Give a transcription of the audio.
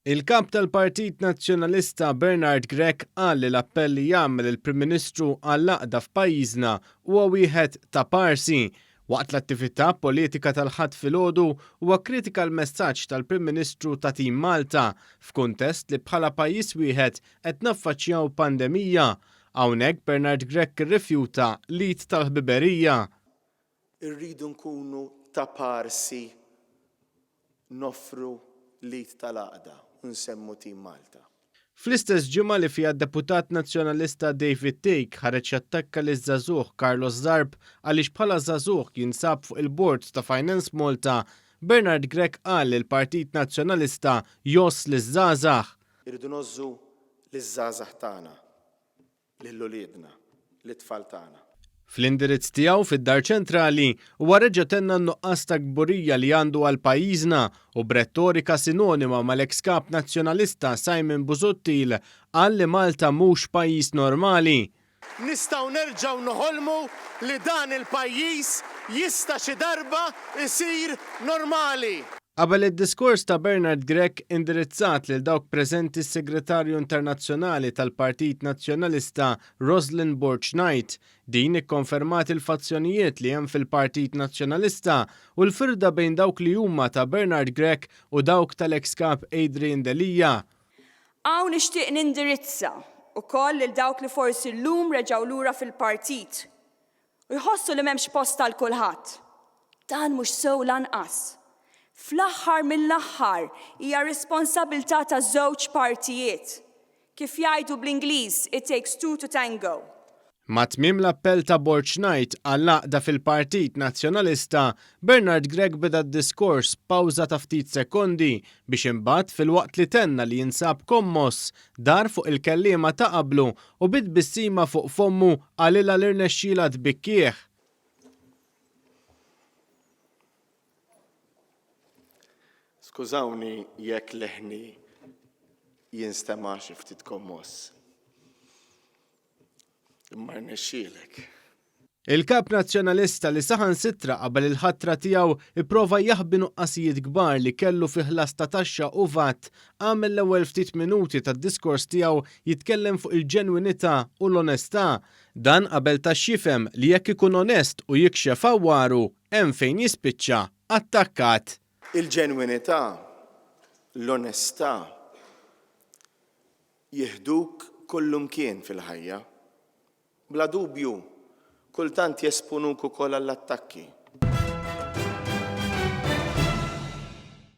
Il-kap tal-Partit Nazzjonalista Bernard Grech qal li l-appell li jagħmel il-Prim Ministru għall-għaqda f'pajjiżna huwa wieħed ta' parsi. Waqt l-attività politika tal-ħadd filgħodu huwa kritika l-messaġġ tal-Prim Ministru ta' Tim Malta f'kuntest li bħala pajjiż wieħed qed naffaċċjaw pandemija. Hawnhekk Bernard Grech irrifjuta l-id tal-ħbiberija. Irridu nkunu ta' parsi noffru l-id tal-għaqda u nsemmu Tim Malta. Fl-istess ġimgħa li fiha d-Deputat Nazzjonalista David Take ħareġ jattakka liż-żagħżugħ Carlos Zarb għaliex bħala żagħżugħ jinsab fuq il-Bord ta' Finance Malta, Bernard Grech qal li l-Partit Nazzjonalista joss liż-żgħażagħ. Irridu nożżu liż-żgħażagħ tagħna, lill-uliedna, lit-tfal tagħna. Fl-indirizz tiegħu fid-Dar Ċentrali huwa reġa' tenna n-nuqqas ta' kburija li għandu għal pajjiżna u b'rettorika sinonima mal-eks kap nazzjonalista Simon Busuttil qal li Malta mhux pajjiż normali. Nistgħu nerġgħu noħolmu li dan il-pajjiż jista' xi darba jsir normali. Qabel id-diskors ta' Bernard Grech indirizzat lil dawk preżenti s-Segretarju Internazzjonali tal-Partit Nazzjonalista Roslyn Borch-Knight din ikkonfermat il-fazzjonijiet li hemm fil-Partit Nazzjonalista u l-firda bejn dawk li huma ta' Bernard Grech u dawk tal-eks kap Adrian Delija. Hawn nixtieq nindirizza wkoll lil dawk li forsi llum reġgħu lura fil-partit u jħossu li m'hemmx post għal kulħadd. Dan mhux sew lanqas. Fl-aħħar mill-aħħar hija responsabilità ta' żewġ partijiet. Kif jgħidu bl-Ingliż, it takes two to tango. Ma' tmiem l-appell ta' Borch-Knight għall-għaqda fil-Partit Nazzjonalista, Bernard Grech beda d-diskors pawża ta' ftit sekondi biex imbagħad fil-waqt li tenna li jinsab kommos dar fuq il-kelliema ta' qablu u bid bissima fuq fommu għalilha l-irnexxiela tbikkieħ. Skużawni jekk leħni jinstema' xi ftit kommos. Imma rnexxielek. Il-kap nazzjonalista li saħansitra qabel il-ħatra tiegħu ipprova jaħbi nuqqasijiet kbar li kellu fi ħlas ta' taxxa u VAT għamel l-ewwel ftit minuti tad-diskors tiegħu jitkellem fuq il-ġenwinità u l-onestà. Dan qabel tax jifhem li jekk ikun onest u jikxef għawwaru hemm fejn jispiċċa attakkat. Il-ġenwinità, l-onestà jieħduk kollumkien fil-ħajja. Bla dubju, kultant jesponuk ukoll għall-attakki.